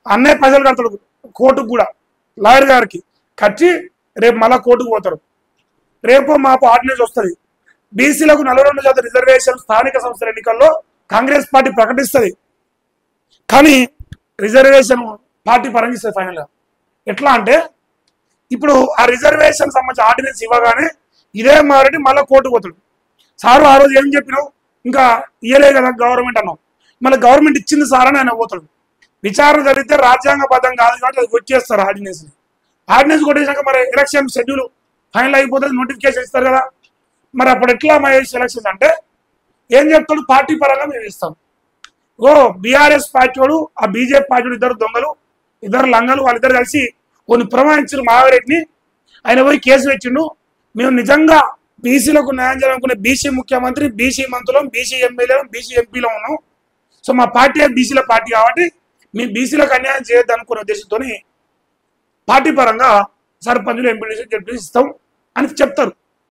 అన్నయ్య పైసలు కడతాడు కోర్టుకు కూడా, లాయర్ గారికి కట్టి రేపు మళ్ళా కోర్టుకు పోతారు. రేపు మాకు ఆర్డినెన్స్ వస్తుంది, బీసీలకు 42% రిజర్వేషన్ స్థానిక సంస్థల ఎన్నికల్లో కాంగ్రెస్ పార్టీ ప్రకటిస్తుంది. కానీ రిజర్వేషన్ పార్టీ పరంగిస్తుంది ఫైనల్గా. ఎట్లా అంటే ఇప్పుడు ఆ రిజర్వేషన్ సంబంధించి ఆర్డినెన్స్ ఇవ్వగానే ఇదే మారెడ్డి మళ్ళీ కోర్టుకు పోతాడు. సారు ఆ రోజు ఏం చెప్పినావు, ఇంకా ఇయ్యలే కదా గవర్నమెంట్ అన్నావు, మళ్ళీ గవర్నమెంట్ ఇచ్చింది సార్ అని ఆయన పోతాడు. విచారణ జరిగితే రాజ్యాంగబద్ధం కాదు కాబట్టి అది వచ్చేస్తారు ఆర్డినెన్స్. ఆర్డినెన్స్ కొట్టేసాక మరి ఎలక్షన్ షెడ్యూల్ ఫైనల్ అయిపోతుంది, నోటిఫికేషన్ ఇస్తారు కదా. మరి అప్పుడు ఎట్లా మహేష్ ఎలక్షన్స్ అంటే ఏం చెప్తాడు, పార్టీ పరంగా మేము ఇస్తాం. ఓ బీఆర్ఎస్ పార్టీ వాడు ఆ బీజేపీ పార్టీ వాడు ఇద్దరు దొంగలు, ఇద్దరు లంగలు, వాళ్ళిద్దరు కలిసి కొన్ని ప్రమాణించిన మావిరెడ్డిని, ఆయన పోయి కేసు పెట్టిండు. మేము నిజంగా బీసీలకు న్యాయం చేయాలనుకునే బీసీ ముఖ్యమంత్రి, బీసీ మంత్రులం, బీసీ ఎమ్మెల్యేలం, బీసీ ఎంపీలో ఉన్నాం. సో మా పార్టీ బీసీల పార్టీ కాబట్టి మేము బీసీలకు అన్యాయం చేయొద్దు అనుకునే ఉద్దేశంతో పార్టీ పరంగా సర్పంచులు, ఎంపీలు, జడ్పీలు ఇస్తాం అని చెప్తారు.